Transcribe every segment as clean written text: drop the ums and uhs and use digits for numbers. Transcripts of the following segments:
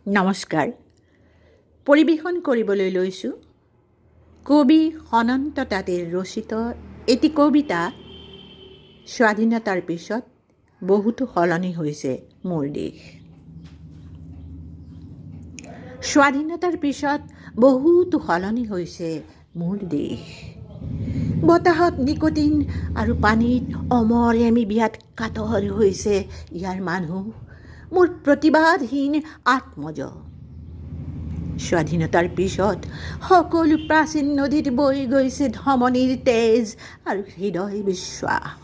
নমস্কাৰ। পৰিৱেশন কৰিবলৈ লৈছোঁ কবি সনন্ত তাঁতীৰ ৰচিত এটি কবিতা। স্বাধীনতাৰ পিছত বহুতো সলনি হৈছে মোৰ দেশ। স্বাধীনতাৰ পিছত বহুতো সলনি হৈছে মোৰ দেশ। বতাহত নিকোটিন আৰু পানীত অমৰেমি বিয়াত কাতৰ হৈছে ইয়াৰ মানুহ, মোৰ প্ৰতিবাদহীন আত্মজ। স্বাধীনতাৰ পিছত সকলো প্ৰাচীন নদীত বৈ গৈছে ধমনীৰ তেজ আৰু হৃদয় বিশ্বাস।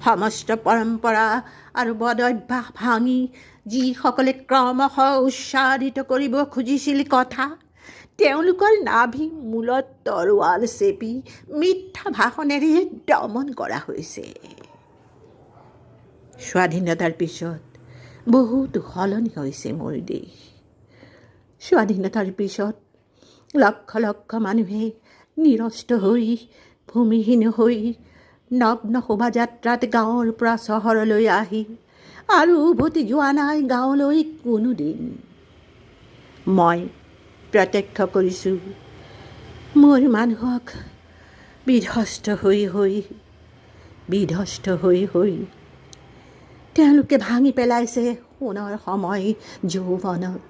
সমস্ত পৰম্পৰা আৰু বদভ্যাস ভাঙি যিসকলে ক্ৰমশঃ উচ্চাৰিত কৰিব খুজিছিল কথা, তেওঁলোকৰ নাভি মূলত তৰোৱাল চেপি মিথ্যা ভাষণেৰে দমন কৰা হৈছে। স্বাধীনতাৰ পিছত বহুতো সলনি হৈছে মোৰ দেশ। স্বাধীনতাৰ পিছত লক্ষ লক্ষ মানুহে নিৰস্ত হৈ ভূমিহীন হৈ নগ্ন শোভাযাত্ৰাত গাঁৱৰ পৰা চহৰলৈ আহি আৰু উভতি যোৱা নাই গাঁৱলৈ কোনোদিন। মই প্ৰত্যক্ষ কৰিছোঁ মোৰ মানুহক বিধ্বস্ত হৈ তেওঁলোকে ভাঙি পেলাইছে সোণৰ সময় যৌৱনত,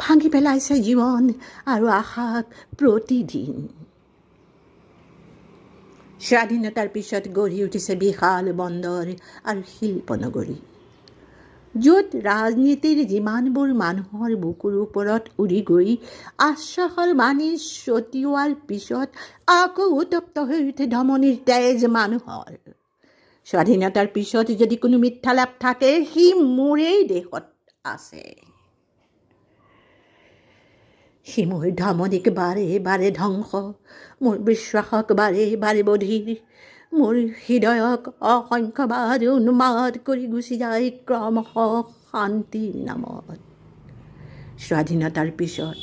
ভাঙি পেলাইছে জীৱন আৰু আশাক প্ৰতিদিন। স্বাধীনতাৰ পিছত গঢ়ি উঠিছে বিশাল বন্দৰ আৰু শিল্পনগৰী, য'ত ৰাজনীতিৰ যিমানবোৰ মানুহৰ বুকুৰ ওপৰত উৰি গৈ আশ্বাসৰ বাণী ছটিওৱাৰ পিছত আকৌ উত্তপ্ত হৈ উঠে ধমনীৰ তেজ মানুহৰ। স্বাধীনতাৰ পিছত যদি কোনো মিথ্যালাপ থাকে, সি মোৰেই দেশত আছে। সি মোৰ ধমনীক বাৰে বাৰে ধ্বংস, মোৰ বিশ্বাসক বাৰে বাৰে বধিৰ, মোৰ হৃদয়ক অসংখ্যবাৰ উন্মাদ কৰি গুচি যায় ক্ৰমশঃ শান্তিৰ নামত। স্বাধীনতাৰ পিছত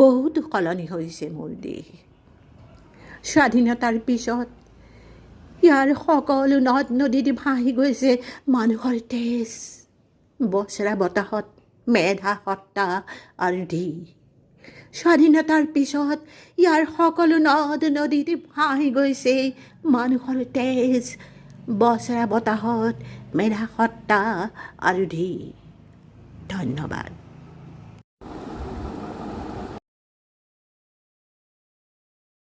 বহুতো সলনি হৈছে মোৰ দেশ। স্বাধীনতাৰ পিছত ইয়াৰ সকলো নদ নদীত ভাহি গৈছে মানুহৰ তেজ, বছৰা বতাহত মেধা সত্তা আৰু ধী। স্বাধীনতাৰ পিছত ইয়াৰ সকলো নদ নদীত ভাহি গৈছে মানুহৰ তেজ, বছৰা বতাহত মেধা সত্তা আৰু ধী। ধন্যবাদ।